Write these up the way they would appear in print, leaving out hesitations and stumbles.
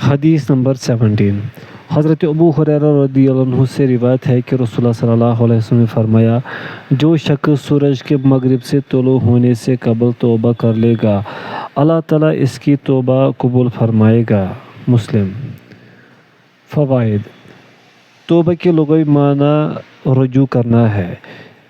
حدیث نمبر 17۔ حضرت ابو ہریرہ رضی اللہ عنہ سے روایت ہے کہ رسول اللہ صلی اللہ علیہ وسلم نے فرمایا، جو شخص سورج کے مغرب سے طلوع ہونے سے قبل توبہ کر لے گا، اللہ تعالیٰ اس کی توبہ قبول فرمائے گا۔ مسلم۔ فوائد۔ توبہ کے لغوی معنی رجوع کرنا ہے۔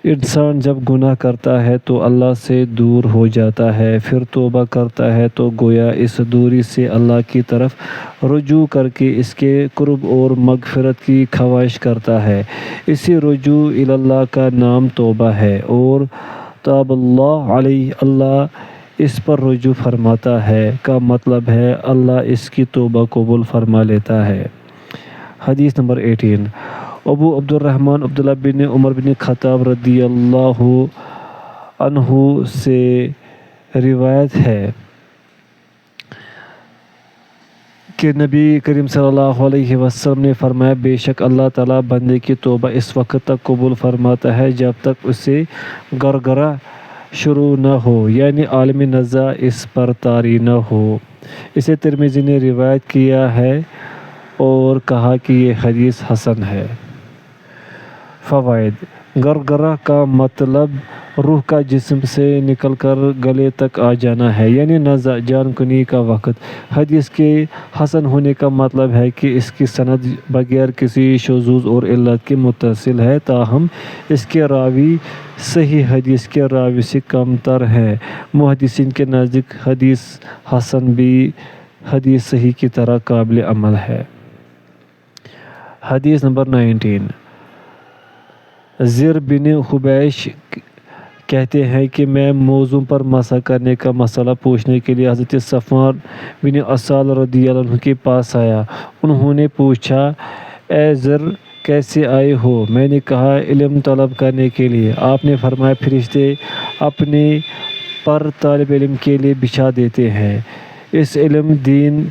انسان جب گناہ کرتا ہے تو اللہ سے دور ہو جاتا ہے، پھر توبہ کرتا ہے تو گویا اس دوری سے اللہ کی طرف رجوع کر کے اس کے قرب اور مغفرت کی خواہش کرتا ہے۔ اسی رجوع اللہ کا نام توبہ ہے، اور تاب اللہ علیہ، اللہ اس پر رجوع فرماتا ہے کا مطلب ہے اللہ اس کی توبہ قبول فرما لیتا ہے۔ حدیث نمبر 18۔ ابو عبد الرحمن عبداللہ بن عمر بن خطاب رضی اللہ عنہ سے روایت ہے کہ نبی کریم صلی اللہ علیہ وسلم نے فرمایا، بے شک اللہ تعالیٰ بندے کی توبہ اس وقت تک قبول فرماتا ہے جب تک اسے گرگرہ شروع نہ ہو، یعنی عالم نزع اس پر طاری نہ ہو۔ اسے ترمذی نے روایت کیا ہے اور کہا کہ یہ حدیث حسن ہے۔ فوائد۔ گرگرہ کا مطلب روح کا جسم سے نکل کر گلے تک آ جانا ہے، یعنی نزع، جان کنی کا وقت۔ حدیث کے حسن ہونے کا مطلب ہے کہ اس کی سند بغیر کسی شذوذ اور علت کے متصل ہے، تاہم اس کے راوی صحیح حدیث کے راوی سے کم تر ہیں۔ محدثین کے نزدیک حدیث حسن بھی حدیث صحیح کی طرح قابل عمل ہے۔ حدیث نمبر 19۔ زر بن حبیش کہتے ہیں کہ میں موضوع پر مسح کرنے کا مسئلہ پوچھنے کے لیے حضرت صفوان بن عسال رضی اللہ عنہ کے پاس آیا۔ انہوں نے پوچھا، اے زر، کیسے آئے ہو؟ میں نے کہا، علم طلب کرنے کے لیے۔ آپ نے فرمایا، فرشتے اپنے پر طالب علم کے لیے بچھا دیتے ہیں، اس علم دین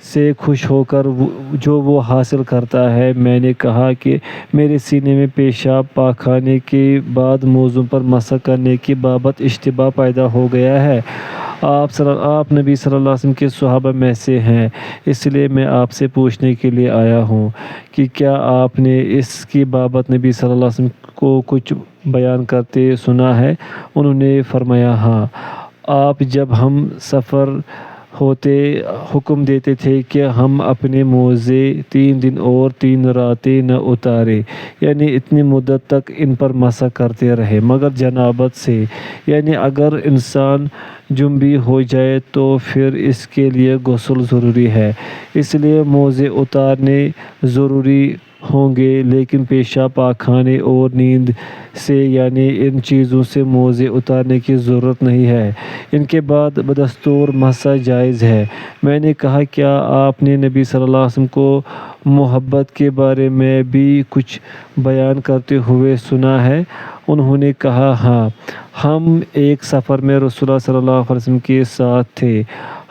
سے خوش ہو کر جو وہ حاصل کرتا ہے۔ میں نے کہا کہ میرے سینے میں پیشاب پاخانے کے بعد موضوع پر مسح کرنے کی بابت اشتباہ پیدا ہو گیا ہے۔ آپ نبی صلی اللہ علیہ وسلم کے صحابہ میں سے ہیں، اس لیے میں آپ سے پوچھنے کے لیے آیا ہوں کہ کیا آپ نے اس کی بابت نبی صلی اللہ علیہ وسلم کو کچھ بیان کرتے سنا ہے؟ انہوں نے فرمایا، ہاں، آپ جب ہم سفر ہوتے حکم دیتے تھے کہ ہم اپنے موزے 3 دن اور 3 راتیں نہ اتاریں، یعنی اتنی مدت تک ان پر مسح کرتے رہے، مگر جنابت سے، یعنی اگر انسان جنبی ہو جائے تو پھر اس کے لیے غسل ضروری ہے، اس لیے موزے اتارنے ضروری ہوں گے، لیکن پیشاب پاخانے اور نیند سے، یعنی ان چیزوں سے موزے اتارنے کی ضرورت نہیں ہے۔ ان کے بعد بدستور مسح جائز ہے۔ میں نے کہا، کیا آپ نے نبی صلی اللہ علیہ وسلم کو محبت کے بارے میں بھی کچھ بیان کرتے ہوئے سنا ہے؟ انہوں نے کہا، ہاں، ہم ایک سفر میں رسول اللہ صلی اللہ علیہ وسلم کے ساتھ تھے۔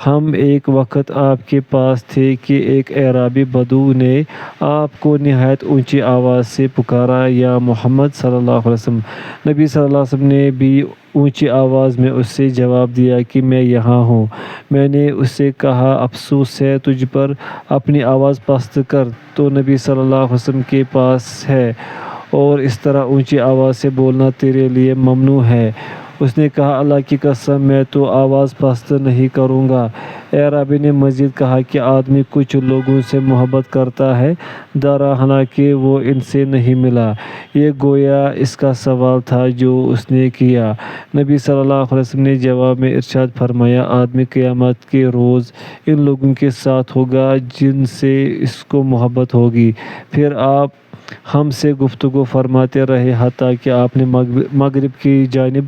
ہم ایک وقت آپ کے پاس تھے کہ ایک اعرابی بدو نے آپ کو نہایت اونچی آواز سے پکارا، یا محمد صلی اللہ علیہ وسلم۔ نبی صلی اللہ علیہ وسلم نے بھی اونچی آواز میں اس سے جواب دیا کہ میں یہاں ہوں۔ میں نے اس سے کہا، افسوس ہے تجھ پر، اپنی آواز پست کر، تو نبی صلی اللہ علیہ وسلم کے پاس ہے اور اس طرح اونچی آواز سے بولنا تیرے لیے ممنوع ہے۔ اس نے کہا، اللہ کی قسم، میں تو آواز پست نہیں کروں گا۔ اعرابی نے مزید کہا کہ آدمی کچھ لوگوں سے محبت کرتا ہے، درا حالانکہ وہ ان سے نہیں ملا۔ یہ گویا اس کا سوال تھا جو اس نے کیا۔ نبی صلی اللہ علیہ وسلم نے جواب میں ارشاد فرمایا، آدمی قیامت کے روز ان لوگوں کے ساتھ ہوگا جن سے اس کو محبت ہوگی۔ پھر آپ ہم سے گفتگو فرماتے رہے حتیٰ کہ آپ نے مغرب کی جانب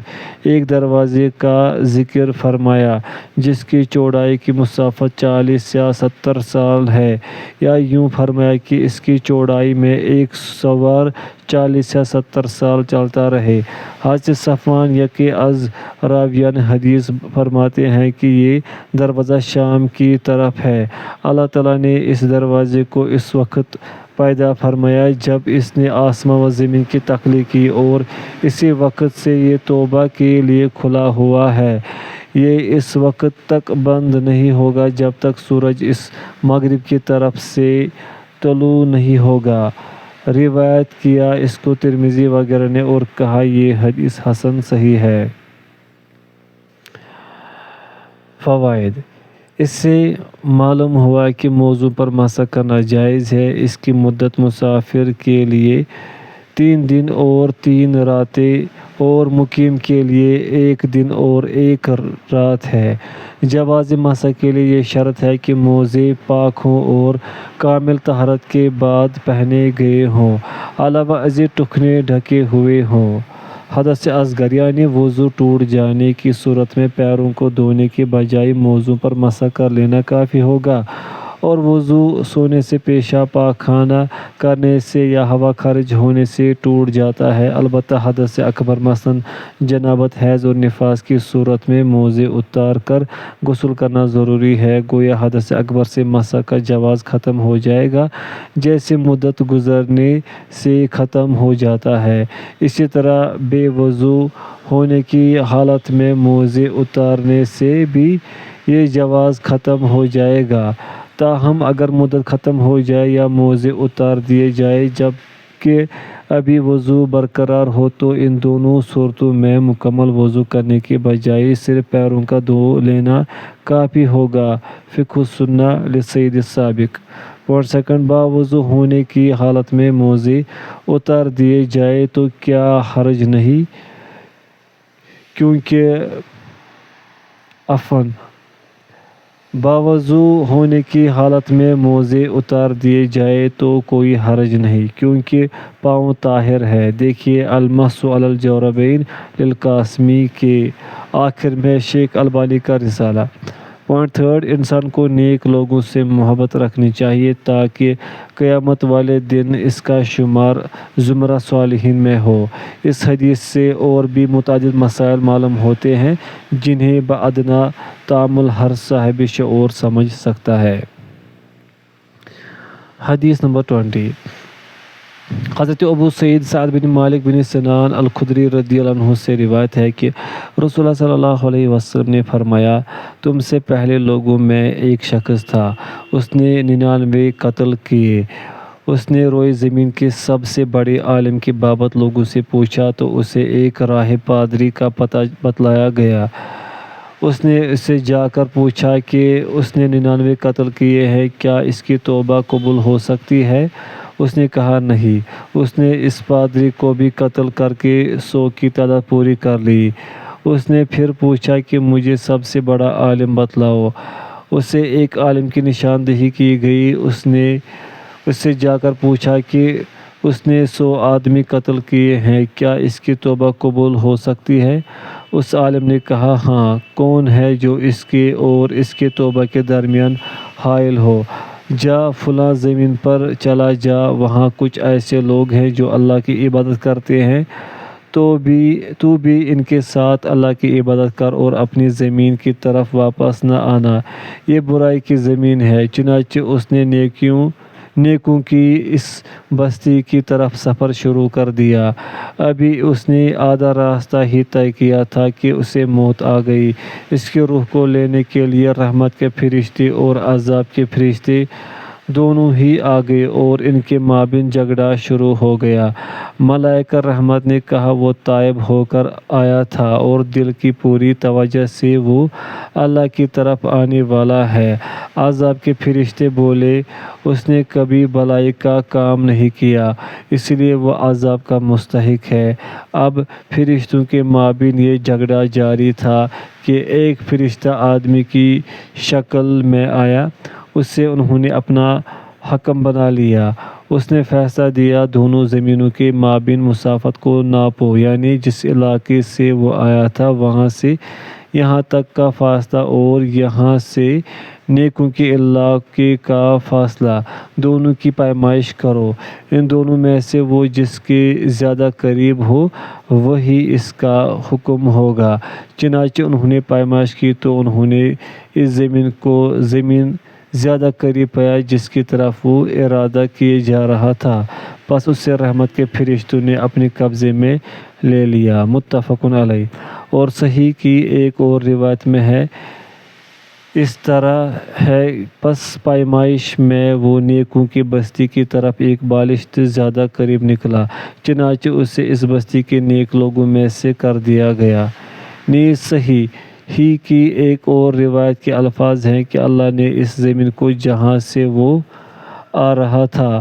ایک دروازے کا ذکر فرمایا جس کی چوڑائی کی مسافت 40 یا 70 سال ہے، یا یوں فرمایا کہ اس کی چوڑائی میں ایک سوار 40 یا 70 سال چلتا رہے۔ حضرت صفوان یکی از راویان حدیث فرماتے ہیں کہ یہ دروازہ شام کی طرف ہے۔ اللہ تعالیٰ نے اس دروازے کو اس وقت پیدا فرمایا جب اس نے آسمان و زمین کی تخلیق کی، اور اسی وقت سے یہ توبہ کے لیے کھلا ہوا ہے۔ یہ اس وقت تک بند نہیں ہوگا جب تک سورج اس مغرب کی طرف سے طلوع نہیں ہوگا۔ روایت کیا اس کو ترمذی وغیرہ نے اور کہا یہ حدیث حسن صحیح ہے۔ فوائد: اس سے معلوم ہوا کہ موضوع پر مسح کرنا جائز ہے۔ اس کی مدت مسافر کے لیے 3 دن اور 3 راتیں اور مقیم کے لیے 1 دن اور 1 رات ہے۔ جواز مسح کے لیے یہ شرط ہے کہ موزے پاک ہوں اور کامل طہارت کے بعد پہنے گئے ہوں، علاوہ ازیں ٹخنے ڈھکے ہوئے ہوں۔ حدث اصغر یعنی وضو ٹوٹ جانے کی صورت میں پیروں کو دھونے کے بجائے موزوں پر مسح کر لینا کافی ہوگا، اور وضو سونے سے، پیشاب پاخانہ کرنے سے یا ہوا خارج ہونے سے ٹوٹ جاتا ہے۔ البتہ حدث اکبر مثلاً جنابت، حیض اور نفاس کی صورت میں موزے اتار کر غسل کرنا ضروری ہے۔ گویا حدث اکبر سے مسح کا جواز ختم ہو جائے گا جیسے مدت گزرنے سے ختم ہو جاتا ہے، اسی طرح بے وضو ہونے کی حالت میں موزے اتارنے سے بھی یہ جواز ختم ہو جائے گا۔ تاہم اگر مدت ختم ہو جائے یا موزے اتار دیے جائیں جبکہ ابھی وضو برقرار ہو تو ان دونوں صورتوں میں مکمل وضو کرنے کے بجائے صرف پیروں کا دھو لینا کافی ہوگا۔ فقہ السنہ للسید السابق۔ باوضو ہونے کی حالت میں موزے اتار دیے جائیں تو کیا حرج نہیں؟ باوضو ہونے کی حالت میں موزے اتار دیے جائیں تو کوئی حرج نہیں کیونکہ پاؤں طاہر ہے۔ دیکھیے المسح علی الجوربین للقاسمی کے آخر میں شیخ البانی کا رسالہ۔ انسان کو نیک لوگوں سے محبت رکھنی چاہیے تاکہ قیامت والے دن اس کا شمار زمرہ صالحین میں ہو۔ اس حدیث سے اور بھی متعدد مسائل معلوم ہوتے ہیں جنہیں بادنیٰ تأمل ہر صاحب شعور سمجھ سکتا ہے۔ حدیث نمبر 20۔ حضرت ابو سعید سعد بن مالک بن سنان الخدری رضی اللہ عنہ سے روایت ہے کہ رسول اللہ صلی اللہ علیہ وسلم نے فرمایا، تم سے پہلے لوگوں میں ایک شخص تھا، اس نے 99 قتل کیے۔ اس نے روئے زمین کے سب سے بڑے عالم کی بابت لوگوں سے پوچھا تو اسے ایک راہب پادری کا پتہ بتلایا گیا۔ اس نے اس سے جا کر پوچھا کہ اس نے 99 قتل کیے ہیں، کیا اس کی توبہ قبول ہو سکتی ہے؟ اس نے کہا نہیں۔ اس نے اس پادری کو بھی قتل کر کے 100 کی تعداد پوری کر لی۔ اس نے پھر پوچھا کہ مجھے سب سے بڑا عالم بتلاؤ۔ اس سے ایک عالم کی نشاندہی کی گئی۔ اس نے اس سے جا کر پوچھا کہ اس نے 100 آدمی قتل کیے ہیں، کیا اس کی توبہ قبول ہو سکتی ہے؟ اس عالم نے کہا ہاں، کون ہے جو اس کے اور اس کے توبہ کے درمیان حائل ہو؟ جا فلاں زمین پر چلا جا، وہاں کچھ ایسے لوگ ہیں جو اللہ کی عبادت کرتے ہیں، تو بھی ان کے ساتھ اللہ کی عبادت کر اور اپنی زمین کی طرف واپس نہ آنا، یہ برائی کی زمین ہے۔ چنانچہ اس نے نیکوں کی اس بستی کی طرف سفر شروع کر دیا۔ ابھی اس نے آدھا راستہ ہی طے کیا تھا کہ اسے موت آ گئی۔ اس کی روح کو لینے کے لیے رحمت کے فرشتے اور عذاب کے فرشتے دونوں ہی آ گئے اور ان کے مابین جھگڑا شروع ہو گیا۔ ملائکہ رحمت نے کہا وہ تائب ہو کر آیا تھا اور دل کی پوری توجہ سے وہ اللہ کی طرف آنے والا ہے۔ عذاب کے فرشتے بولے اس نے کبھی بھلائی کا کام نہیں کیا، اس لیے وہ عذاب کا مستحق ہے۔ اب فرشتوں کے مابین یہ جھگڑا جاری تھا کہ ایک فرشتہ آدمی کی شکل میں آیا، اس سے انہوں نے اپنا حکم بنا لیا۔ اس نے فیصلہ دیا دونوں زمینوں کے مابین مسافت کو ناپو، یعنی جس علاقے سے وہ آیا تھا وہاں سے یہاں تک کا فاصلہ اور یہاں سے نیکوں کے علاقے کا فاصلہ، دونوں کی پیمائش کرو۔ ان دونوں میں سے وہ جس کے زیادہ قریب ہو وہی اس کا حکم ہوگا۔ چنانچہ انہوں نے پیمائش کی تو انہوں نے اس زمین زیادہ قریب پایا جس کی طرف وہ ارادہ کیے جا رہا تھا، پس اسے رحمت کے فرشتوں نے اپنے قبضے میں لے لیا، متفقن علیہ۔ اور صحیح کی ایک اور روایت میں ہے، اس طرح ہے پس پیمائش میں وہ نیکوں کی بستی کی طرف ایک بالشت زیادہ قریب نکلا، چنانچہ اسے اس بستی کے نیک لوگوں میں سے کر دیا گیا۔ نیز صحیح ہی کی ایک اور روایت کے الفاظ ہیں کہ اللہ نے اس زمین کو جہاں سے وہ آ رہا تھا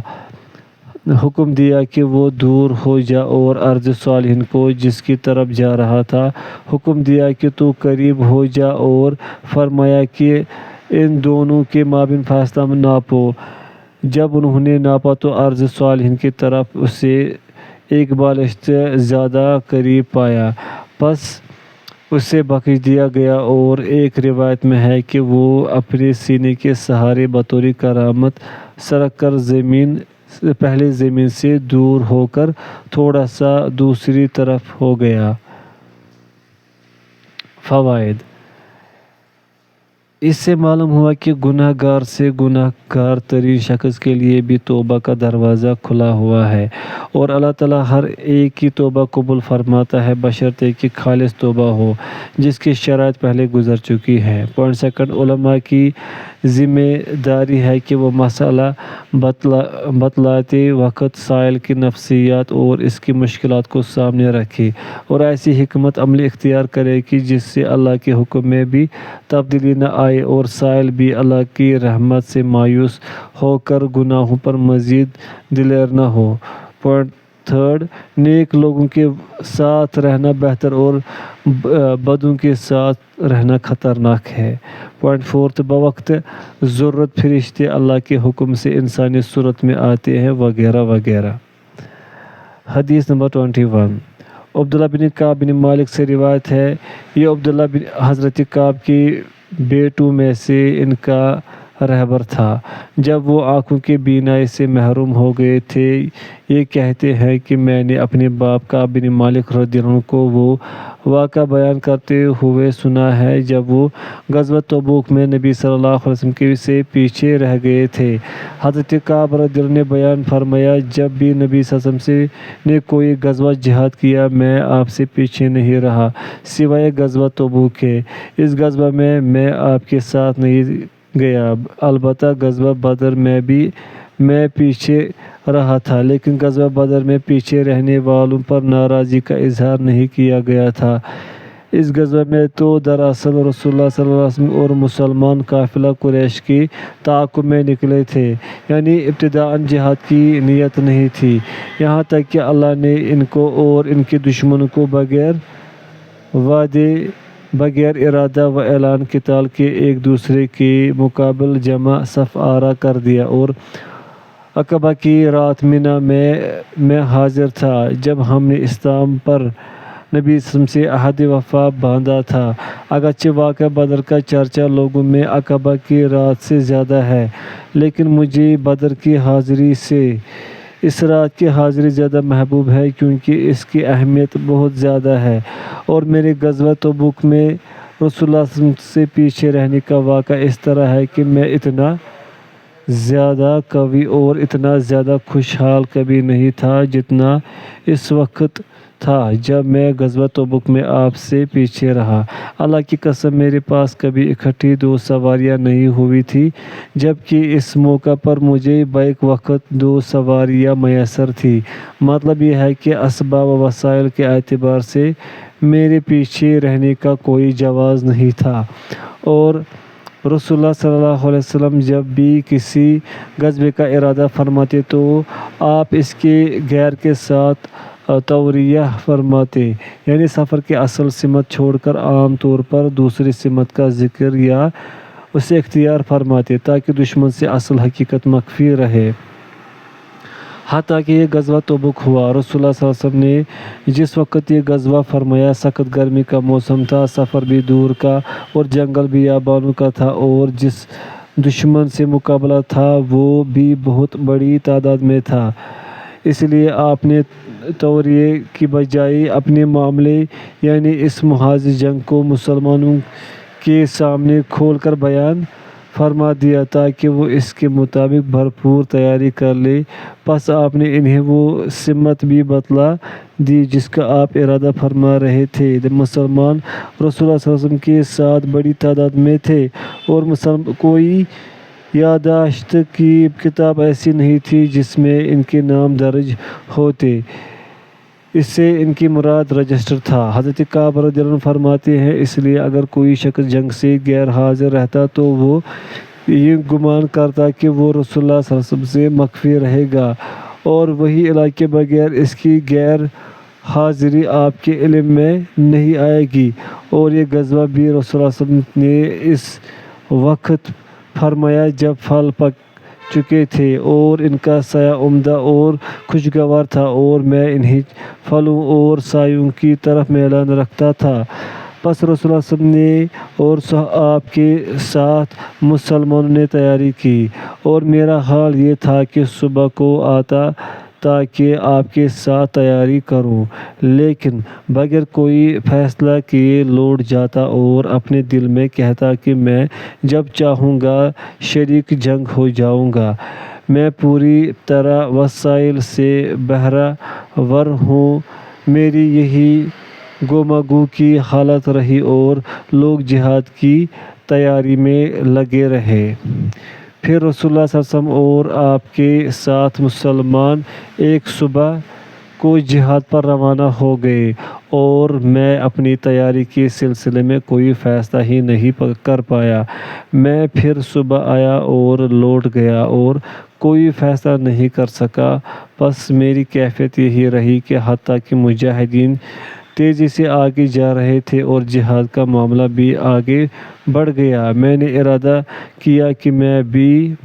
حکم دیا کہ وہ دور ہو جا، اور ارض صالحین کو جس کی طرف جا رہا تھا حکم دیا کہ تو قریب ہو جا، اور فرمایا کہ ان دونوں کے مابین فاصلہ ناپو۔ جب انہوں نے ناپا تو ارض صالحین کی طرف اسے ایک بالشت زیادہ قریب پایا، پس اسے بخش دیا گیا۔ اور ایک روایت میں ہے کہ وہ اپنے سینے کے سہارے بطور کرامت سرک کر پہلے زمین سے دور ہو کر تھوڑا سا دوسری طرف ہو گیا۔ فوائد: اس سے معلوم ہوا کہ گناہ گار سے گناہ گار ترین شخص کے لیے بھی توبہ کا دروازہ کھلا ہوا ہے، اور اللہ تعالیٰ ہر ایک کی توبہ قبول فرماتا ہے بشرطیکہ کہ خالص توبہ ہو، جس کی شرائط پہلے گزر چکی ہیں۔ پوائنٹ سیکنڈ، علماء کی ذمہ داری ہے کہ وہ مسئلہ بتلاتے وقت سائل کی نفسیات اور اس کی مشکلات کو سامنے رکھے، اور ایسی حکمت عملی اختیار کرے کہ جس سے اللہ کے حکم میں بھی تبدیلی نہ آئے اور سائل بھی اللہ کی رحمت سے مایوس ہو کر گناہوں پر مزید دلیر نہ ہو۔ پوائنٹ تھرڈ، نیک لوگوں کے ساتھ رہنا بہتر اور بدوں کے ساتھ رہنا خطرناک ہے۔ پوائنٹ فورتھ، بوقت ضرورت فرشتے اللہ کے حکم سے انسانی صورت میں آتے ہیں، وغیرہ وغیرہ۔ حدیث نمبر 21، عبداللہ بن کعب بن مالک سے روایت ہے، یہ عبداللہ بن حضرت کعب کے بیٹوں میں سے ان کا رہبر تھا۔ جب وہ آنکھوں کی بینائی سے محروم ہو گئے تھے، یہ کہتے ہیں کہ میں نے اپنے باپ کعب بن مالک رضی اللہ عنہ کو وہ واقعہ بیان کرتے ہوئے سنا ہے جب وہ غزوہ تبوک میں نبی صلی اللہ علیہ وسلم سے پیچھے رہ گئے تھے۔ حضرت کعب رضی اللہ عنہ نے بیان فرمایا، جب بھی نبی صلی اللہ علیہ وسلم نے کوئی غزوہ جہاد کیا میں آپ سے پیچھے نہیں رہا سوائے غزوہ تبوک کے۔ اس غزوہ میں آپ کے ساتھ نہیں گیا، البتہ غزوہ بدر میں بھی میں پیچھے رہا تھا، لیکن غزوہ بدر میں پیچھے رہنے والوں پر ناراضی کا اظہار نہیں کیا گیا تھا۔ اس غزوہ میں تو دراصل رسول اللہ صلی اللہ علیہ وسلم اور مسلمان قافلہ قریش کی تعاقب میں نکلے تھے، یعنی ابتداءً جہاد کی نیت نہیں تھی، یہاں تک کہ اللہ نے ان کو اور ان کے دشمنوں کو بغیر وعدے، بغیر ارادہ و اعلان قتال کے ایک دوسرے کے مقابل جمع صف آرا کر دیا، اور عقبہ کی رات منی میں حاضر تھا جب ہم نے اسلام پر نبی صلی اللہ علیہ وسلم سے عہد وفا باندھا تھا۔ اگرچہ واقعہ بدر کا چرچا لوگوں میں عقبہ کی رات سے زیادہ ہے، لیکن مجھے بدر کی حاضری سے اس رات کی حاضری زیادہ محبوب ہے، کیونکہ اس کی اہمیت بہت زیادہ ہے، اور میرے غزوہ تبوک میں رسول اللہ صلی اللہ علیہ وسلم سے پیچھے رہنے کا واقعہ اس طرح ہے کہ میں اتنا زیادہ قوی اور اتنا زیادہ خوشحال کبھی نہیں تھا جتنا اس وقت تھا جب میں غزوہ تبوک میں آپ سے پیچھے رہا۔ اللہ کی قسم میرے پاس کبھی اکٹھی 2 سواریاں نہیں ہوئی تھیں، جبکہ اس موقع پر مجھے بیک وقت 2 سواریاں میسر تھیں۔ مطلب یہ ہے کہ اسباب و وسائل کے اعتبار سے میرے پیچھے رہنے کا کوئی جواز نہیں تھا، اور رسول اللہ صلی اللہ علیہ وسلم جب بھی کسی غزوے کا ارادہ فرماتے تو آپ اس کے غیر کے ساتھ توریہ فرماتے، یعنی سفر کی اصل سمت چھوڑ کر عام طور پر دوسری سمت کا ذکر یا اسے اختیار فرماتے تاکہ دشمن سے اصل حقیقت مخفی رہے۔ حتیٰ کہ یہ غزوہ تبوک ہوا، رسول اللہ صلی اللہ علیہ وسلم نے جس وقت یہ غزوہ فرمایا سخت گرمی کا موسم تھا، سفر بھی دور کا اور جنگل بیابانوں کا تھا، اور جس دشمن سے مقابلہ تھا وہ بھی بہت بڑی تعداد میں تھا، اس لیے آپ نے توریہ کی بجائے اپنے معاملے یعنی اس محاذ جنگ کو مسلمانوں کے سامنے کھول کر بیان فرما دیا تاکہ وہ اس کے مطابق بھرپور تیاری کر لے۔ پس آپ نے انہیں وہ سمت بھی بتلا دی جس کا آپ ارادہ فرما رہے تھے۔ مسلمان رسول اللہ صلی اللہ علیہ وسلم کے ساتھ بڑی تعداد میں تھے اور کوئی یادداشت کی کتاب ایسی نہیں تھی جس میں ان کے نام درج ہوتے۔ اس سے ان کی مراد رجسٹر تھا۔ حضرت کعب رضی اللہ عنہ فرماتے ہیں اس لیے اگر کوئی شخص جنگ سے غیر حاضر رہتا تو وہ یہ گمان کرتا کہ وہ رسول اللہ صلی اللہ علیہ وسلم سے مخفی رہے گا اور وہی علاقے بغیر اس کی غیر حاضری آپ کے علم میں نہیں آئے گی، اور یہ غزوہ بھی رسول اللہ صلی اللہ علیہ وسلم نے اس وقت فرمایا جب پھل پک چکے تھے اور ان کا سایہ عمدہ اور خوشگوار تھا اور میں انہیں پھلوں اور سایوں کی طرف میلان رکھتا تھا۔ پس رسول اللہ صلی اللہ علیہ وسلم نے اور آپ کے ساتھ مسلمانوں نے تیاری کی اور میرا حال یہ تھا کہ صبح کو آتا تاکہ آپ کے ساتھ تیاری کروں، لیکن بغیر کوئی فیصلہ کیے لوٹ جاتا اور اپنے دل میں کہتا کہ میں جب چاہوں گا شریک جنگ ہو جاؤں گا۔ میں پوری طرح وسائل سے بہرہ ور ہوں۔ میری یہی گفتگو کی حالت رہی اور لوگ جہاد کی تیاری میں لگے رہے۔ پھر رسول اللہ صلی اللہ علیہ وسلم اور آپ کے ساتھ مسلمان ایک صبح کو جہاد پر روانہ ہو گئے اور میں اپنی تیاری کے سلسلے میں کوئی فیصلہ ہی نہیں کر پایا۔ میں پھر صبح آیا اور لوٹ گیا اور کوئی فیصلہ نہیں کر سکا۔ پس میری کیفیت یہی رہی کہ حتیٰ کہ مجاہدین تیزی سے آگے جا رہے تھے اور جہاد کا معاملہ بھی آگے بڑھ گیا، میں نے ارادہ کیا کہ میں بھی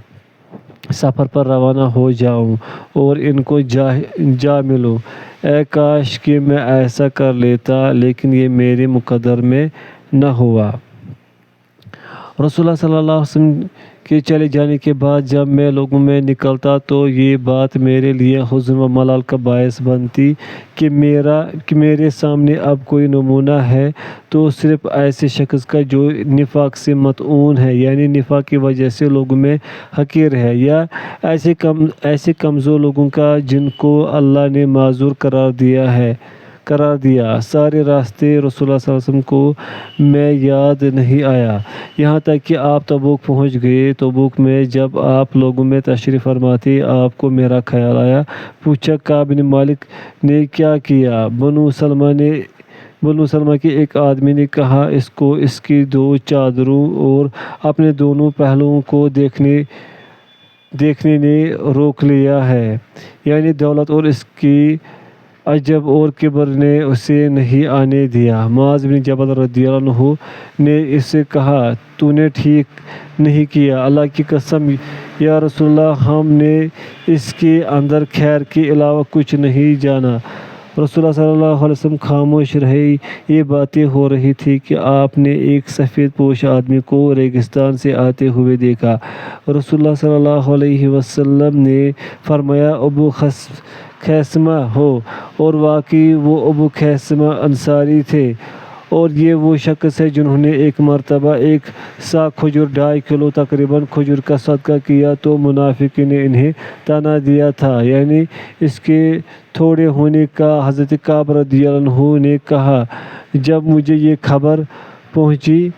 سفر پر روانہ ہو جاؤں اور ان کو جا ملوں۔ اے کاش کہ میں ایسا کر لیتا، لیکن یہ میرے مقدر میں نہ ہوا۔ رسول اللہ صلی اللہ علیہ وسلم کے چلے جانے کے بعد جب میں لوگوں میں نکلتا تو یہ بات میرے لیے حزن و ملال کا باعث بنتی کہ میرے سامنے اب کوئی نمونہ ہے تو صرف ایسے شخص کا جو نفاق سے مطعون ہے، یعنی نفاق کی وجہ سے لوگوں میں حقیر ہے، یا ایسے کمزور لوگوں کا جن کو اللہ نے معذور قرار دیا۔ سارے راستے رسول اللہ صلی اللہ علیہ وسلم کو میں یاد نہیں آیا، یہاں تک کہ آپ تبوک پہنچ گئے۔ تبوک میں جب آپ لوگوں میں تشریف فرما تھے، آپ کو میرا خیال آیا۔ پوچھا کعب بن مالک نے کیا کیا؟ بنو سلمہ کے ایک آدمی نے کہا اس کو اس کی 2 چادروں اور اپنے دونوں پہلوؤں کو دیکھنے نے روک لیا ہے، یعنی دولت اور اس کی عجب اور کبر نے اسے نہیں آنے دیا۔ معاذ بن جبل رضی اللہ عنہ نے اس سے کہا تو نے ٹھیک نہیں کیا، اللہ کی قسم یا رسول اللہ ہم نے اس کے اندر خیر کے علاوہ کچھ نہیں جانا۔ رسول اللہ صلی اللہ علیہ وسلم خاموش رہے۔ یہ باتیں ہو رہی تھی کہ آپ نے ایک سفید پوش آدمی کو ریگستان سے آتے ہوئے دیکھا۔ رسول اللہ صلی اللہ علیہ وسلم نے فرمایا ابو خیثمہ ہو، اور واقعی وہ ابو خیثمہ انصاری تھے، اور یہ وہ شخص ہے جنہوں نے ایک مرتبہ 1 صاع کھجور 2.5 کلو تقریباً کھجور کا صدقہ کیا تو منافقین نے انہیں طعنہ دیا تھا، یعنی اس کے تھوڑے ہونے کا۔ حضرت کعب رضی اللہ عنہ نے کہا جب مجھے یہ خبر پہنچی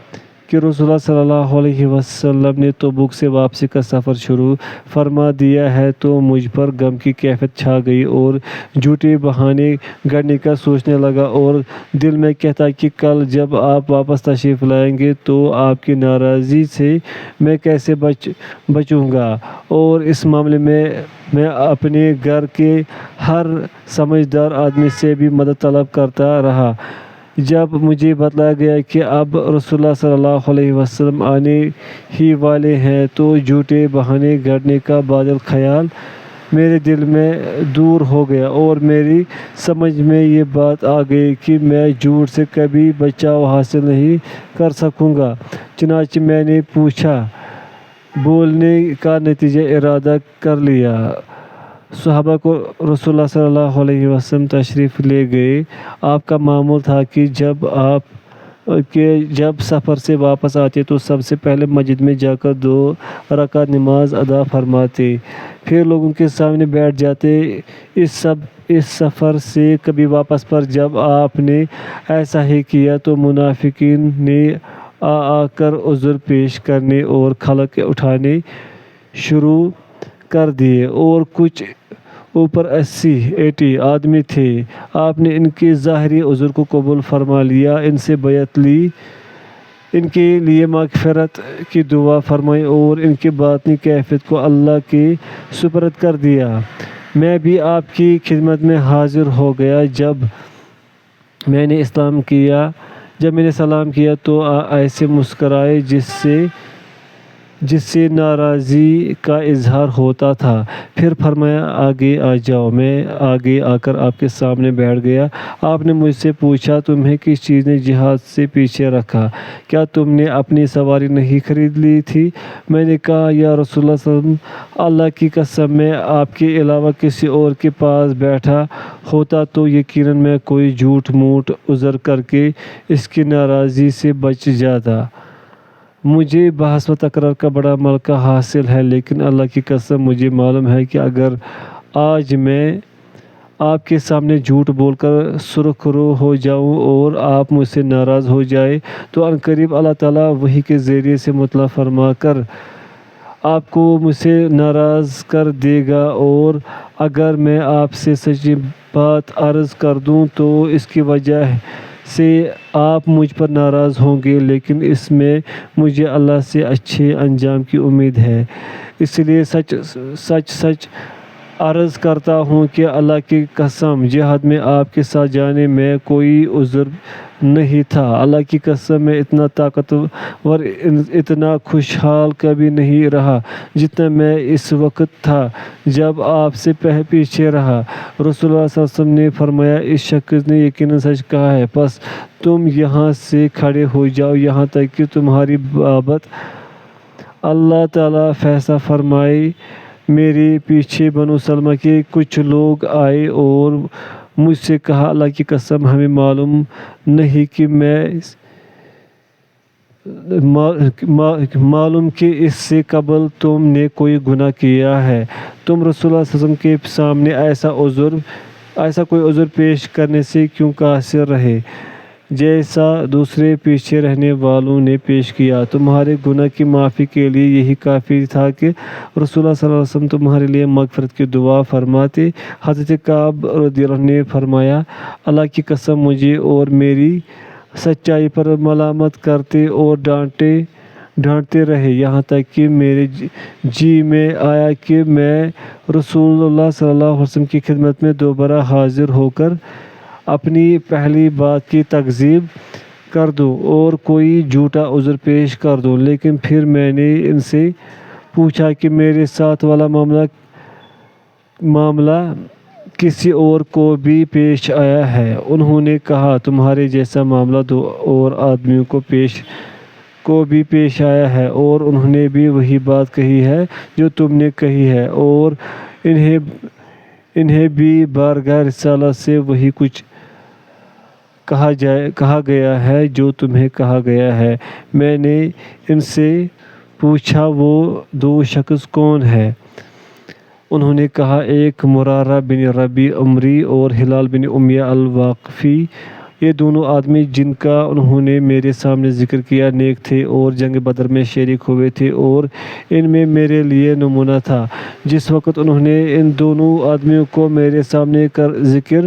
کہ رسول اللہ صلی اللہ علیہ وسلم نے تبوک سے واپسی کا سفر شروع فرما دیا ہے تو مجھ پر غم کی کیفیت چھا گئی اور جھوٹے بہانے گھڑنے کا سوچنے لگا اور دل میں کہتا کہ کل جب آپ واپس تشریف لائیں گے تو آپ کی ناراضی سے میں کیسے بچوں گا، اور اس معاملے میں میں اپنے گھر کے ہر سمجھدار آدمی سے بھی مدد طلب کرتا رہا۔ جب مجھے بتلایا گیا کہ اب رسول اللہ صلی اللہ علیہ وسلم آنے ہی والے ہیں تو جھوٹے بہانے گھڑنے کا باطل خیال میرے دل میں دور ہو گیا اور میری سمجھ میں یہ بات آ گئی کہ میں جھوٹ سے کبھی بچاؤ حاصل نہیں کر سکوں گا۔ چنانچہ میں نے پوچھا بولنے کا نتیجہ ارادہ کر لیا۔ صحابہ کو رسول اللہ صلی اللہ علیہ وسلم تشریف لے گئے۔ آپ کا معمول تھا کہ جب آپ کہ جب سفر سے واپس آتے تو سب سے پہلے مسجد میں جا کر 2 رکعت نماز ادا فرماتے، پھر لوگوں کے سامنے بیٹھ جاتے۔ اس سفر سے کبھی واپس پر جب آپ نے ایسا ہی کیا تو منافقین نے آ کر عذر پیش کرنے اور خلق اٹھانے شروع کر دیے، اور کچھ اوپر 80 آدمی تھے۔ آپ نے ان کے ظاہری عذر کو قبول فرما لیا، ان سے بیعت لی، ان کے لیے مغفرت کی دعا فرمائی اور ان کی باطنی کیفیت کو اللہ کے سپرد کر دیا۔ میں بھی آپ کی خدمت میں حاضر ہو گیا۔ جب میں نے سلام کیا تو ایسے مسکرائے جس سے ناراضی کا اظہار ہوتا تھا، پھر فرمایا آگے آ جاؤ۔ میں آگے آ کر آپ کے سامنے بیٹھ گیا۔ آپ نے مجھ سے پوچھا تمہیں کس چیز نے جہاد سے پیچھے رکھا؟ کیا تم نے اپنی سواری نہیں خرید لی تھی؟ میں نے کہا یا رسول اللہ صلی اللہ علیہ وسلم، اللہ کی قسم میں آپ کے علاوہ کسی اور کے پاس بیٹھا ہوتا تو یقیناً میں کوئی جھوٹ موٹ عذر کر کے اس کی ناراضی سے بچ جاتا۔ مجھے بحث و تکرار کا بڑا ملکہ حاصل ہے، لیکن اللہ کی قسم مجھے معلوم ہے کہ اگر آج میں آپ کے سامنے جھوٹ بول کر سرخ رو ہو جاؤں اور آپ مجھ سے ناراض ہو جائیں تو عنقریب اللہ تعالیٰ وحی کے ذریعے سے مطلع فرما کر آپ کو مجھ سے ناراض کر دے گا، اور اگر میں آپ سے سچی بات عرض کر دوں تو اس کی وجہ سے آپ مجھ پر ناراض ہوں گے، لیکن اس میں مجھے اللہ سے اچھے انجام کی امید ہے، اس لیے سچ عرض کرتا ہوں کہ اللہ کی قسم جہاد میں آپ کے ساتھ جانے میں کوئی عذر نہیں تھا۔ اللہ کی قسم میں اتنا طاقتور، اتنا خوشحال کبھی نہیں رہا جتنا میں اس وقت تھا جب آپ سے پیچھے رہا۔ رسول اللہ صلی اللہ علیہ وسلم نے فرمایا اس شخص نے یقیناً سچ کہا ہے، پس تم یہاں سے کھڑے ہو جاؤ یہاں تک کہ تمہاری بابت اللہ تعالیٰ فیصلہ فرمائے۔ میرے پیچھے بنو سلمہ کے کچھ لوگ آئے اور مجھ سے کہا اللہ کی قسم ہمیں معلوم نہیں کہ اس سے قبل تم نے کوئی گناہ کیا ہے، تم رسول اللہ صلی اللہ علیہ وسلم کے سامنے ایسا کوئی عذر پیش کرنے سے کیوں قاصر رہے جیسا دوسرے پیچھے رہنے والوں نے پیش کیا؟ تمہارے گناہ کی معافی کے لیے یہی کافی تھا کہ رسول اللہ صلی اللہ علیہ وسلم تمہارے لیے مغفرت کی دعا فرماتے۔ حضرت کعب رضی اللہ عنہ نے فرمایا اللہ کی قسم مجھے اور میری سچائی پر ملامت کرتے اور ڈانٹتے رہے، یہاں تک کہ میرے جی میں آیا کہ میں رسول اللہ صلی اللہ علیہ وسلم کی خدمت میں دوبارہ حاضر ہو کر اپنی پہلی بات کی تکذیب کر دوں اور کوئی جھوٹا عذر پیش کر دوں۔ لیکن پھر میں نے ان سے پوچھا کہ میرے ساتھ والا معاملہ کسی اور کو بھی پیش آیا ہے؟ انہوں نے کہا تمہارے جیسا معاملہ 2 اور آدمیوں کو بھی پیش آیا ہے، اور انہوں نے بھی وہی بات کہی ہے جو تم نے کہی ہے، اور انہیں بھی بارگاہ رسالت سے وہی کچھ کہا گیا ہے جو تمہیں کہا گیا ہے۔ میں نے ان سے پوچھا وہ 2 شخص کون ہیں؟ انہوں نے کہا ایک مرارہ بن ربیع عمری اور ہلال بن امیہ الوقفی، یہ دونوں آدمی جن کا انہوں نے میرے سامنے ذکر کیا نیک تھے اور جنگ بدر میں شریک ہوئے تھے، اور ان میں میرے لیے نمونہ تھا۔ جس وقت انہوں نے ان دونوں آدمیوں کو میرے سامنے ذکر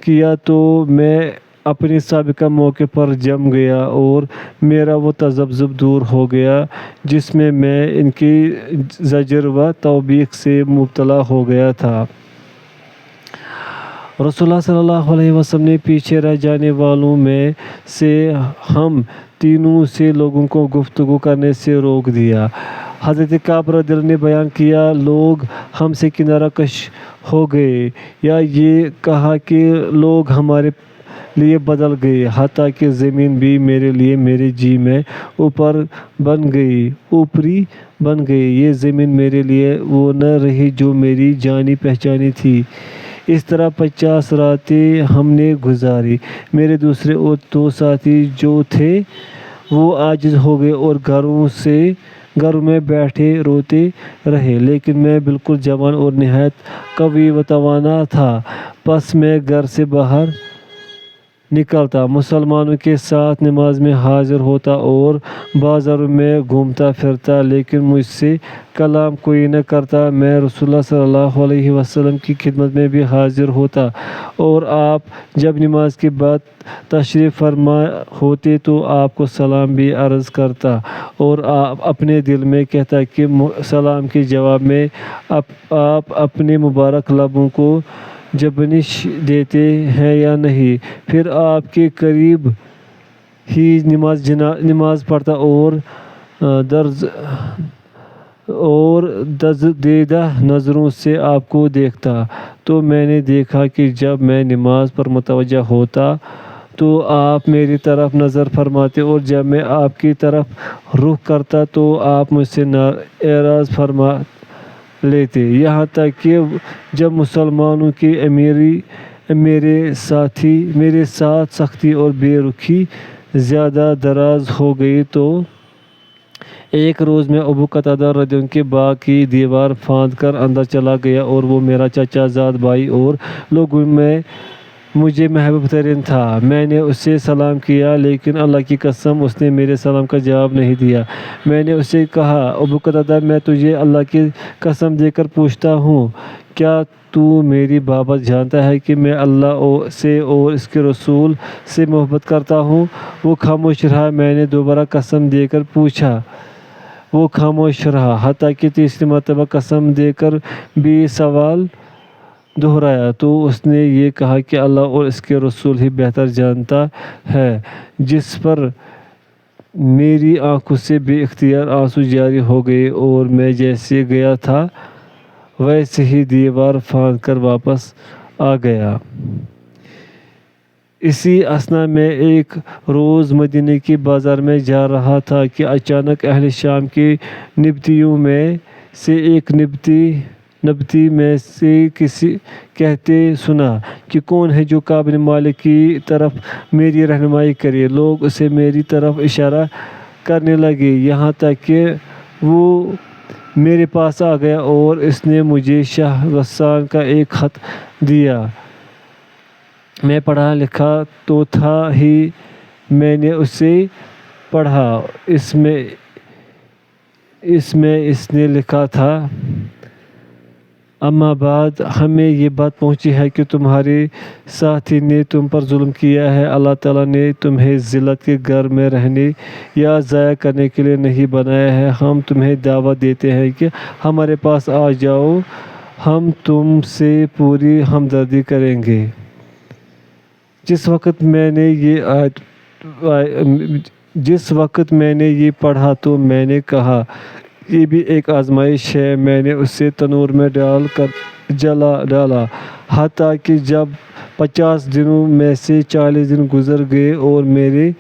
کیا تو میں اپنی سابقہ موقع پر جم گیا اور میرا وہ تذبذب دور ہو گیا جس میں ان کی زجر و توبیخ سے مبتلا ہو گیا تھا۔ رسول اللہ صلی اللہ علیہ وسلم نے پیچھے رہ جانے والوں میں سے ہم تینوں سے لوگوں کو گفتگو کرنے سے روک دیا۔ حضرت کعب رضی اللہ عنہ نے بیان کیا لوگ ہم سے کنارہ کش ہو گئے، یا یہ کہا کہ لوگ ہمارے لیے بدل گئے، حتیٰ کہ زمین بھی میرے لیے میرے جی میں اوپری بن گئی۔ یہ زمین میرے لیے وہ نہ رہی جو میری جانی پہچانی تھی۔ اس طرح 50 راتیں ہم نے گزاری۔ میرے دوسرے اور 2 ساتھی جو تھے وہ عاجز ہو گئے اور گھروں میں بیٹھے روتے رہے، لیکن میں بالکل جوان اور نہایت قوی و توانا تھا۔ پس میں گھر سے باہر نکلتا، مسلمانوں کے ساتھ نماز میں حاضر ہوتا اور بازاروں میں گھومتا پھرتا، لیکن مجھ سے کلام کوئی نہ کرتا۔ میں رسول اللہ صلی اللہ علیہ وسلم کی خدمت میں بھی حاضر ہوتا اور آپ جب نماز کے بعد تشریف فرما ہوتے تو آپ کو سلام بھی عرض کرتا اور آپ اپنے دل میں کہتا کہ سلام کے جواب میں آپ اپنے مبارک لبوں کو جنبش دیتے ہیں یا نہیں۔ پھر آپ کے قریب ہی نماز پڑھتا اور دزدیدہ نظروں سے آپ کو دیکھتا۔ تو میں نے دیکھا کہ جب میں نماز پر متوجہ ہوتا تو آپ میری طرف نظر فرماتے اور جب میں آپ کی طرف رخ کرتا تو آپ مجھ سے اعراض فرما لیتے، یہاں تک کہ جب مسلمانوں کی میرے ساتھ سختی اور بے رخی زیادہ دراز ہو گئی تو ایک روز میں ابو قتادہ رضی اللہ عنہ کے باغ کی دیوار پھاند کر اندر چلا گیا اور وہ میرا چچا زاد بھائی اور لوگوں میں مجھے محبوب ترین تھا۔ میں نے اسے سلام کیا، لیکن اللہ کی قسم اس نے میرے سلام کا جواب نہیں دیا۔ میں نے اسے کہا، ابو قتادہ، میں تجھے اللہ کی قسم دے کر پوچھتا ہوں، کیا تو میری بابت جانتا ہے کہ میں اللہ سے اور اس کے رسول سے محبت کرتا ہوں؟ وہ خاموش رہا۔ میں نے دوبارہ قسم دے کر پوچھا، وہ خاموش رہا، حتیٰ کہ تیسری مرتبہ قسم دے کر بھی سوال دہرایا تو اس نے یہ کہا کہ اللہ اور اس کے رسول ہی بہتر جانتا ہے۔ جس پر میری آنکھوں سے بے اختیار آنسو جاری ہو گئے اور میں جیسے گیا تھا ویسے ہی دیوار پھاند کر واپس آ گیا۔ اسی اثنا میں ایک روز مدینے کے بازار میں جا رہا تھا کہ اچانک اہل شام کے نبطیوں میں سے ایک نبطی میں سے کسی کہتے سنا کہ کون ہے جو کعب بن مالک کی طرف میری رہنمائی کرے۔ لوگ اسے میری طرف اشارہ کرنے لگے، یہاں تک کہ وہ میرے پاس آ گیا اور اس نے مجھے شاہ غسان کا ایک خط دیا۔ میں پڑھا لکھا تو تھا ہی، میں نے اسے پڑھا۔ اس میں اس نے لکھا تھا، اما بعد، ہمیں یہ بات پہنچی ہے کہ تمہارے ساتھی نے تم پر ظلم کیا ہے۔ اللہ تعالیٰ نے تمہیں ذلت کے گھر میں رہنے یا ضائع کرنے کے لیے نہیں بنایا ہے۔ ہم تمہیں دعوت دیتے ہیں کہ ہمارے پاس آ جاؤ، ہم تم سے پوری ہمدردی کریں گے۔ جس وقت میں نے یہ پڑھا تو میں نے کہا، یہ بھی ایک آزمائش ہے۔ میں نے اسے تنور میں ڈال کر جلا ڈالا، حتیٰ کہ جب 50 دنوں میں سے 40 دن گزر گئے اور میرے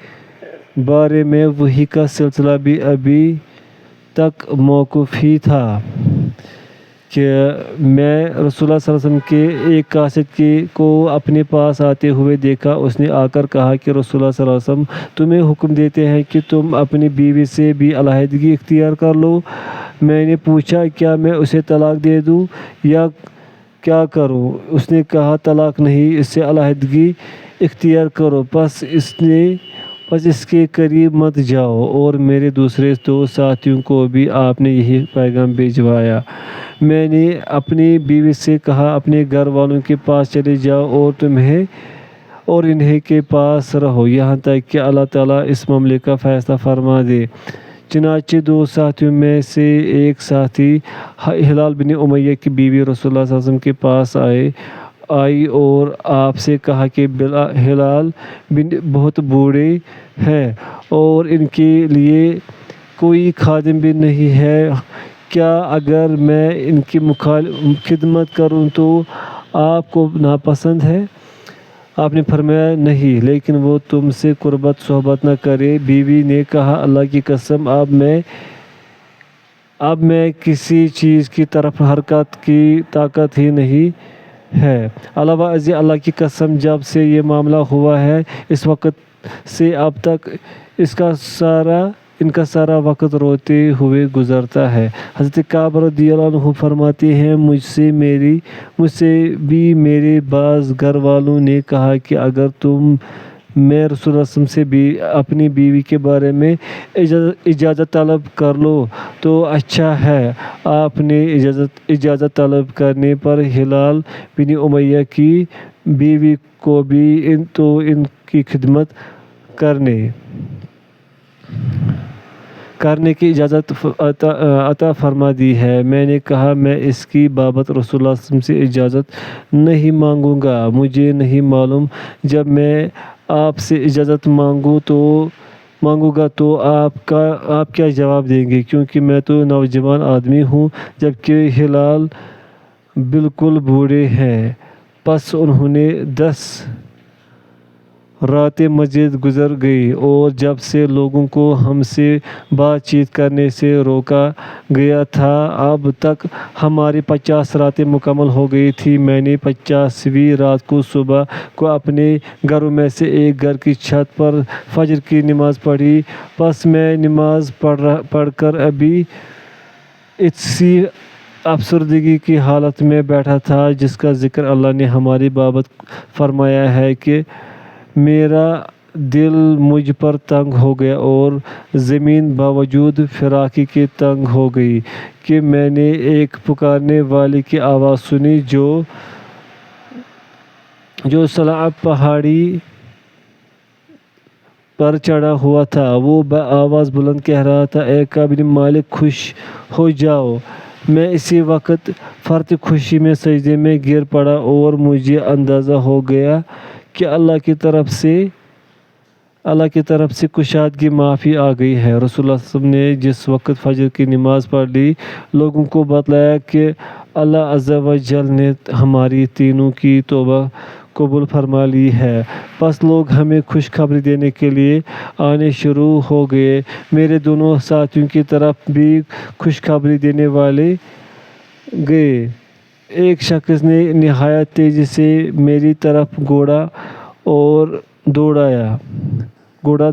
بارے میں وحی کا سلسلہ بھی ابھی تک موقوف ہی تھا کہ میں رسول اللہ صلی اللہ علیہ وسلم کے ایک قاصد کو اپنے پاس آتے ہوئے دیکھا۔ اس نے آ کر کہا کہ رسول اللہ صلی اللہ علیہ وسلم تمہیں حکم دیتے ہیں کہ تم اپنی بیوی سے بھی علیحدگی اختیار کر لو۔ میں نے پوچھا، کیا میں اسے طلاق دے دوں یا کیا کروں؟ اس نے کہا، طلاق نہیں، اس سے علیحدگی اختیار کرو، پس اس کے قریب مت جاؤ۔ اور میرے دوسرے 2 ساتھیوں کو بھی آپ نے یہی پیغام بھجوایا۔ میں نے اپنی بیوی سے کہا، اپنے گھر والوں کے پاس چلے جاؤ اور انہیں کے پاس رہو یہاں تک کہ اللہ تعالیٰ اس معاملے کا فیصلہ فرما دے۔ چنانچہ 2 ساتھیوں میں سے ایک ساتھی ہلال بن امیہ کی بیوی رسول اللہ صلی اللہ علیہ وسلم کے پاس آئی اور آپ سے کہا کہ ہلال بن بہت بوڑھے ہیں اور ان کے لیے کوئی خادم بھی نہیں ہے، کیا اگر میں ان کی خدمت کروں تو آپ کو ناپسند ہے؟ آپ نے فرمایا، نہیں، لیکن وہ تم سے قربت صحبت نہ کرے۔ بیوی نے کہا، اللہ کی قسم، اب میں کسی چیز کی طرف حرکت کی طاقت ہی نہیں ہے۔ علاوہ ازیں اللہ کی قسم جب سے یہ معاملہ ہوا ہے اس وقت سے اب تک ان کا سارا وقت روتے ہوئے گزرتا ہے۔ حضرت کعب رضی اللہ عنہ فرماتے ہیں مجھ سے بھی میرے بعض گھر والوں نے کہا کہ اگر تم میں رسول اللہ صلی اللہ علیہ وسلم سے بھی اپنی بیوی کے بارے میں اجازت طلب کر لو تو اچھا ہے۔ آپ نے اجازت طلب کرنے پر ہلال بن امیہ کی بیوی کو بھی ان کی خدمت کرنے کی اجازت عطا فرما دی ہے۔ میں نے کہا میں اس کی بابت رسول اللہ صلی اللہ علیہ وسلم سے اجازت نہیں مانگوں گا، مجھے نہیں معلوم جب میں آپ سے اجازت مانگوں گا تو آپ کیا جواب دیں گے، کیونکہ میں تو نوجوان آدمی ہوں جبکہ ہلال بالکل بوڑھے ہیں۔ پس انہوں نے 10 راتیں مزید گزر گئیں اور جب سے لوگوں کو ہم سے بات چیت کرنے سے روکا گیا تھا اب تک ہماری 50 راتیں مکمل ہو گئی تھیں۔ میں نے 50ویں رات کو صبح کو اپنے گھروں میں سے ایک گھر کی چھت پر فجر کی نماز پڑھی۔ پس میں نماز پڑھ کر ابھی اسی افسردگی کی حالت میں بیٹھا تھا جس کا ذکر اللہ نے ہماری بابت فرمایا ہے کہ میرا دل مجھ پر تنگ ہو گیا اور زمین باوجود فراخی کے تنگ ہو گئی کہ میں نے ایک پکارنے والے کی آواز سنی جو صلعہ پہاڑی پر چڑھا ہوا تھا۔ وہ بآواز بلند کہہ رہا تھا اے کعب بن مالک خوش ہو جاؤ۔ میں اسی وقت فرط خوشی میں سجدے میں گر پڑا اور مجھے اندازہ ہو گیا کہ اللہ کی طرف سے کشادگی معافی آ گئی ہے۔ رسول اللہ صلی اللہ علیہ وسلم نے جس وقت فجر کی نماز پڑھ لی لوگوں کو بتلایا کہ اللہ عز و جل نے ہماری تینوں کی توبہ قبول فرما لی ہے۔ پس لوگ ہمیں خوشخبری دینے کے لیے آنے شروع ہو گئے۔ میرے دونوں ساتھیوں کی طرف بھی خوشخبری دینے والے گئے۔ ایک شخص نے نہایت تیزی سے میری طرف گھوڑا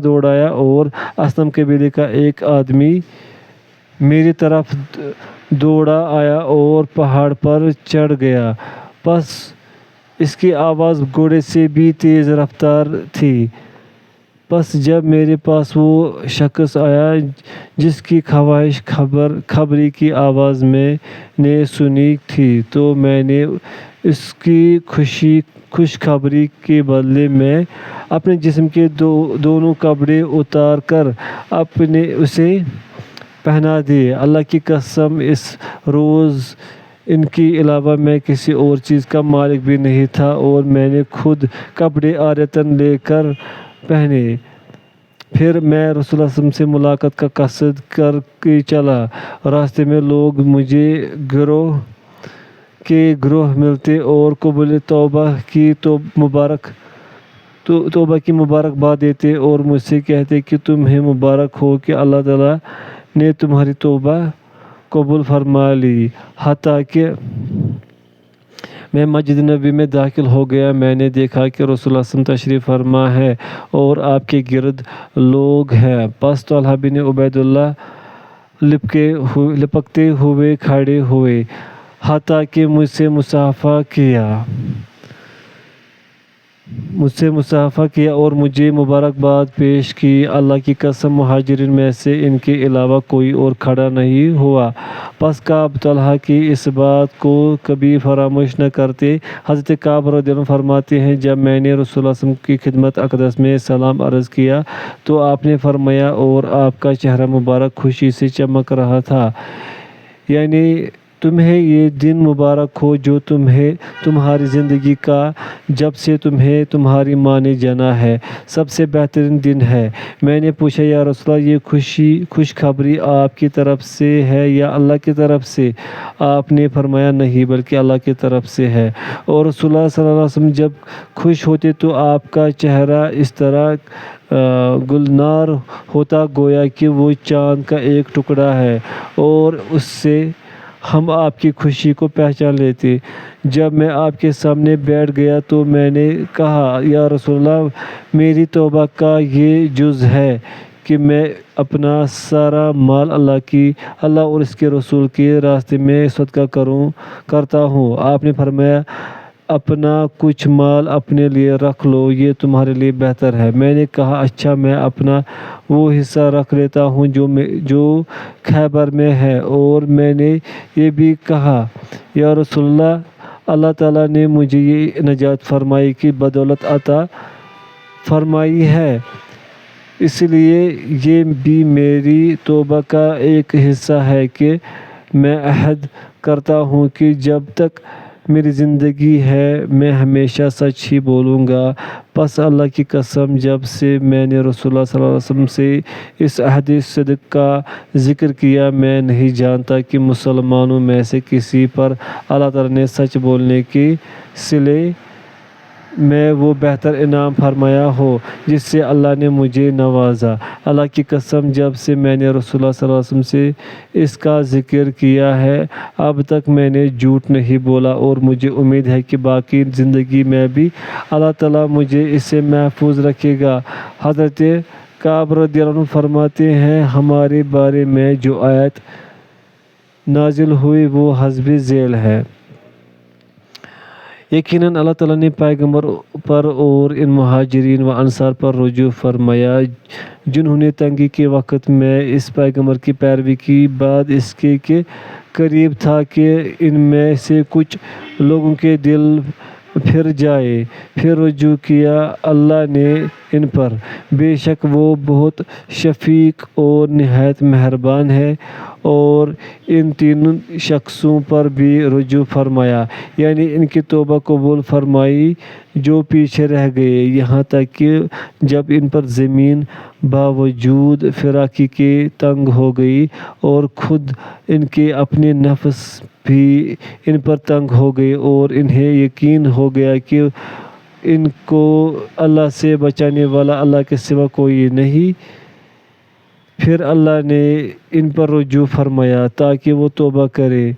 دوڑایا اور اسلم قبیلے کا ایک آدمی میری طرف دوڑا آیا اور پہاڑ پر چڑھ گیا۔ پس اس کی آواز گھوڑے سے بھی تیز رفتار تھی۔ پس جب میرے پاس وہ شخص آیا جس کی خواہش خبری کی آواز میں نے سنی تھی تو میں نے اس کی خوشخبری کے بدلے میں اپنے جسم کے دونوں کپڑے اتار کر اسے پہنا دیے۔ اللہ کی قسم اس روز ان کے علاوہ میں کسی اور چیز کا مالک بھی نہیں تھا اور میں نے خود کپڑے عاریۃً لے کر پہنے۔ پھر میں رسول اللہ صلی اللہ علیہ وسلم سے ملاقات کا قصد کر کے چلا۔ راستے میں لوگ مجھے گروہ کے گروہ ملتے اور قبول توبہ کی مبارکباد دیتے اور مجھ سے کہتے کہ تمہیں مبارک ہو کہ اللہ تعالیٰ نے تمہاری توبہ قبول فرما لی۔ حتیٰ کہ میں مسجد نبوی میں داخل ہو گیا میں نے دیکھا کہ رسول اللہ صلی اللہ علیہ وسلم تشریف فرما ہے اور آپ کے گرد لوگ ہیں۔ پس طلحہ بن عبید اللہ لپکتے ہوئے کھڑے ہوئے حتیٰ کہ مجھ سے مصافحہ کیا اور مجھے مبارکباد پیش کی۔ اللہ کی قسم مہاجرین میں سے ان کے علاوہ کوئی اور کھڑا نہیں ہوا۔ پس کعب طلحہ کی اس بات کو کبھی فراموش نہ کرتے۔ حضرت کعب رضی اللہ عنہ فرماتے ہیں جب میں نے رسول اللہ صلی اللہ علیہ وسلم کی خدمت اقدس میں سلام عرض کیا تو آپ نے فرمایا اور آپ کا چہرہ مبارک خوشی سے چمک رہا تھا یعنی تمہیں یہ دن مبارک ہو جو تمہاری زندگی کا جب سے تمہیں تمہاری ماں نے جنا ہے سب سے بہترین دن ہے۔ میں نے پوچھا یا رسول اللہ یہ خوشخبری آپ کی طرف سے ہے یا اللہ کی طرف سے؟ آپ نے فرمایا نہیں بلکہ اللہ کی طرف سے ہے۔ اور رسول اللہ صلی اللہ علیہ وسلم جب خوش ہوتے تو آپ کا چہرہ اس طرح گلنار ہوتا گویا کہ وہ چاند کا ایک ٹکڑا ہے اور اس سے ہم آپ کی خوشی کو پہچان لیتے۔ جب میں آپ کے سامنے بیٹھ گیا تو میں نے کہا یا رسول اللہ، میری توبہ کا یہ جز ہے کہ میں اپنا سارا مال اللہ اور اس کے رسول کے راستے میں صدقہ کرتا ہوں۔ آپ نے فرمایا اپنا کچھ مال اپنے لیے رکھ لو، یہ تمہارے لیے بہتر ہے۔ میں نے کہا اچھا، میں اپنا وہ حصہ رکھ لیتا ہوں جو خیبر میں ہے۔ اور میں نے یہ بھی کہا یا رسول اللہ تعالیٰ نے مجھے یہ نجات فرمائی کی بدولت عطا فرمائی ہے، اس لیے یہ بھی میری توبہ کا ایک حصہ ہے کہ میں عہد کرتا ہوں کہ جب تک میری زندگی ہے میں ہمیشہ سچ ہی بولوں گا۔ پس اللہ کی قسم، جب سے میں نے رسول اللہ صلی اللہ علیہ وسلم سے اس عہد صدق کا ذکر کیا، میں نہیں جانتا کہ مسلمانوں میں سے کسی پر اللہ تعالیٰ نے سچ بولنے کے صلے میں وہ بہتر انعام فرمایا ہو جس سے اللہ نے مجھے نوازا۔ اللہ کی قسم، جب سے میں نے رسول اللہ صلی اللہ علیہ وسلم سے اس کا ذکر کیا ہے اب تک میں نے جھوٹ نہیں بولا، اور مجھے امید ہے کہ باقی زندگی میں بھی اللہ تعالیٰ مجھے اس سے محفوظ رکھے گا۔ حضرت کعب رضی اللہ عنہ فرماتے ہیں ہمارے بارے میں جو آیت نازل ہوئی وہ حسب ذیل ہے۔ یقیناً اللہ تعالیٰ نے پیغمبر پر اور ان مہاجرین و انصار پر رجوع فرمایا جنہوں نے تنگی کے وقت میں اس پیغمبر کی پیروی کی، بعد اس کے قریب تھا کہ ان میں سے کچھ لوگوں کے دل پھر جائے، پھر رجوع کیا اللہ نے ان پر، بے شک وہ بہت شفیق اور نہایت مہربان ہے۔ اور ان تینوں شخصوں پر بھی رجوع فرمایا، یعنی ان کی توبہ قبول فرمائی جو پیچھے رہ گئے، یہاں تک کہ جب ان پر زمین باوجود فراخی کے تنگ ہو گئی اور خود ان کے اپنے نفس بھی ان پر تنگ ہو گئے اور انہیں یقین ہو گیا کہ ان کو اللہ سے بچانے والا اللہ کے سوا کوئی نہیں، پھر اللہ نے ان پر رجوع فرمایا تاکہ وہ توبہ کرے۔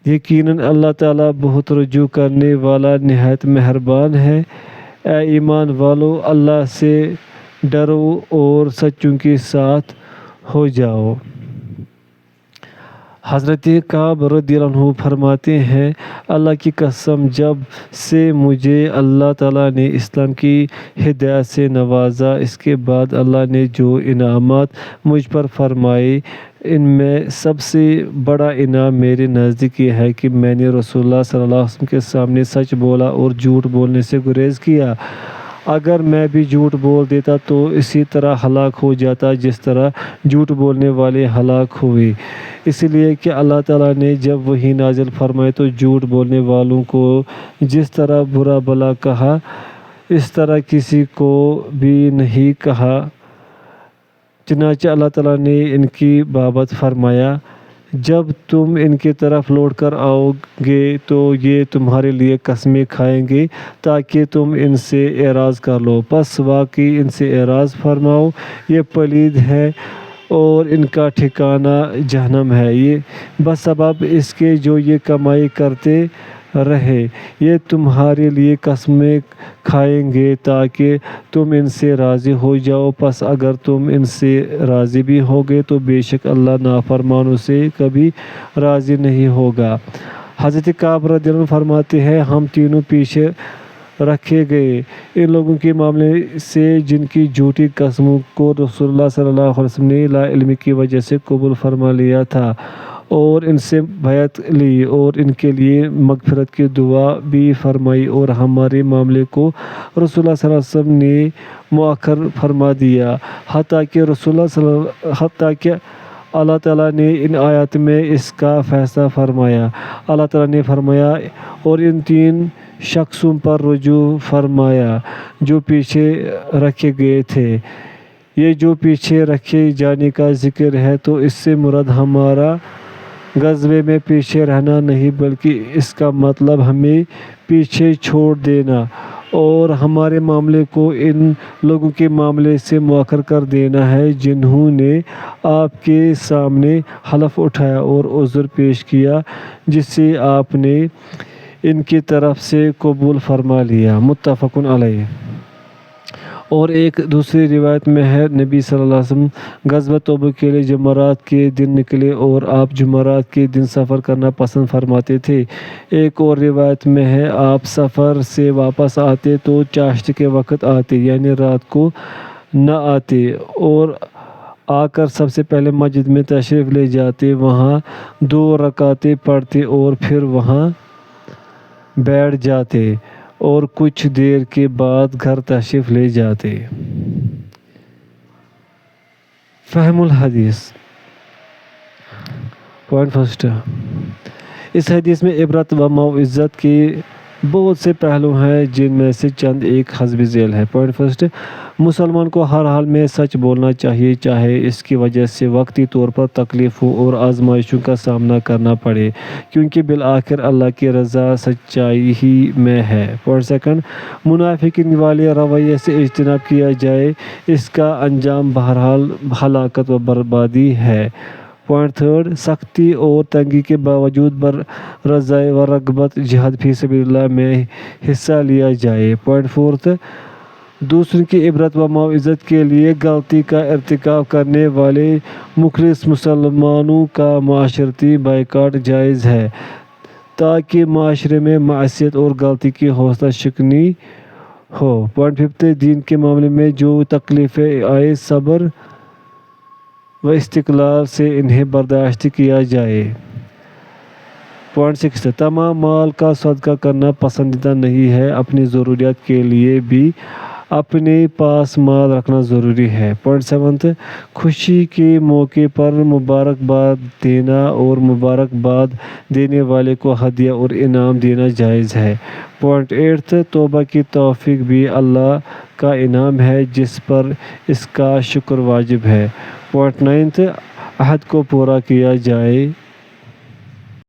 یقیناً اللہ تعالیٰ بہت رجوع کرنے والا نہایت مہربان ہے۔ اے ایمان والو، اللہ سے ڈرو اور سچوں کے ساتھ ہو جاؤ۔ حضرت کعب رضی اللہ عنہ فرماتے ہیں اللہ کی قسم، جب سے مجھے اللہ تعالیٰ نے اسلام کی ہدایت سے نوازا، اس کے بعد اللہ نے جو انعامات مجھ پر فرمائے ان میں سب سے بڑا انعام میرے نزدیک یہ ہے کہ میں نے رسول اللہ صلی اللہ علیہ وسلم کے سامنے سچ بولا اور جھوٹ بولنے سے گریز کیا۔ اگر میں بھی جھوٹ بول دیتا تو اسی طرح ہلاک ہو جاتا جس طرح جھوٹ بولنے والے ہلاک ہوئے، اس لیے کہ اللہ تعالیٰ نے جب وحی نازل فرمائی تو جھوٹ بولنے والوں کو جس طرح برا بھلا کہا اس طرح کسی کو بھی نہیں کہا۔ چنانچہ اللہ تعالیٰ نے ان کی بابت فرمایا جب تم ان کی طرف لوٹ کر آؤ گے تو یہ تمہارے لیے قسمیں کھائیں گے تاکہ تم ان سے اعراض کر لو، پس واقعی ان سے اعراض فرماؤ، یہ پلید ہے اور ان کا ٹھکانہ جہنم ہے، یہ بسبب اس کے جو یہ کمائی کرتے رہے، یہ تمہارے لیے قسمیں کھائیں گے تاکہ تم ان سے راضی ہو جاؤ، پس اگر تم ان سے راضی بھی ہوگے تو بے شک اللہ نافرمانوں سے کبھی راضی نہیں ہوگا۔ حضرت کعب رضی اللہ عنہ فرماتے ہیں ہم تینوں پیچھے رکھے گئے ان لوگوں کے معاملے سے جن کی جھوٹی قسموں کو رسول اللہ صلی اللہ علیہ وسلم نے لا علمی کی وجہ سے قبول فرما لیا تھا اور ان سے بیعت لی اور ان کے لیے مغفرت کی دعا بھی فرمائی، اور ہمارے معاملے کو رسول اللہ صلی اللہ علیہ وسلم نے مؤخر فرما دیا حتیٰ کہ اللہ تعالیٰ نے ان آیات میں اس کا فیصلہ فرمایا۔ اللہ تعالیٰ نے فرمایا اور ان تین شخصوں پر رجوع فرمایا جو پیچھے رکھے گئے تھے۔ یہ جو پیچھے رکھے جانے کا ذکر ہے تو اس سے مراد ہمارا غزوے میں پیچھے رہنا نہیں بلکہ اس کا مطلب ہمیں پیچھے چھوڑ دینا اور ہمارے معاملے کو ان لوگوں کے معاملے سے مؤخر کر دینا ہے جنہوں نے آپ کے سامنے حلف اٹھایا اور عذر پیش کیا جس سے آپ نے ان کی طرف سے قبول فرما لیا۔ متفق علیہ۔ اور ایک دوسری روایت میں ہے نبی صلی اللہ علیہ وسلم غزوہ تبوک کے لیے جمعرات کے دن نکلے اور آپ جمعرات کے دن سفر کرنا پسند فرماتے تھے۔ ایک اور روایت میں ہے آپ سفر سے واپس آتے تو چاشت کے وقت آتے یعنی رات کو نہ آتے اور آ کر سب سے پہلے مسجد میں تشریف لے جاتے، وہاں 2 رکعتیں پڑھتے اور پھر وہاں بیٹھ جاتے اور کچھ دیر کے بعد گھر تشریف لے جاتے۔ فہم الحدیث۔ پوائنٹ فرسٹ، اس حدیث میں عبرت و موعظت کے بہت سے پہلو ہیں جن میں سے چند ایک حسب ذیل ہے۔ پوائنٹ فرسٹ، مسلمان کو ہر حال میں سچ بولنا چاہیے چاہے اس کی وجہ سے وقتی طور پر تکلیفوں اور آزمائشوں کا سامنا کرنا پڑے، کیونکہ بالآخر اللہ کی رضا سچائی ہی میں ہے۔ پوائنٹ سیکنڈ، منافقین والے رویے سے اجتناب کیا جائے، اس کا انجام بہرحال ہلاکت و بربادی ہے۔ پوائنٹ تھرڈ، سختی اور تنگی کے باوجود بررضائے و رغبت جہاد فی سبیل اللہ میں حصہ لیا جائے۔ پوائنٹ فورتھ، دوسروں کی عبرت و موعظت کے لیے غلطی کا ارتکاب کرنے والے مخلص مسلمانوں کا معاشرتی بائیکاٹ جائز ہے تاکہ معاشرے میں معصیت اور غلطی کی حوصلہ شکنی ہو۔ پوائنٹ ففتھ، دین کے معاملے میں جو تکلیفیں آئے صبر و استقلال سے انہیں برداشت کیا جائے۔ پوائنٹ سکس، تمام مال کا صدقہ کرنا پسندیدہ نہیں ہے، اپنی ضروریات کے لیے بھی اپنے پاس مال رکھنا ضروری ہے۔ پوائنٹ سیونتھ، خوشی کے موقع پر مبارکباد دینا اور مبارکباد دینے والے کو ہدیہ اور انعام دینا جائز ہے۔ پوائنٹ ایٹھ، توبہ کی توفیق بھی اللہ کا انعام ہے جس پر اس کا شکر واجب ہے۔ پوائنٹ نائنتھ، عہد کو پورا کیا جائے۔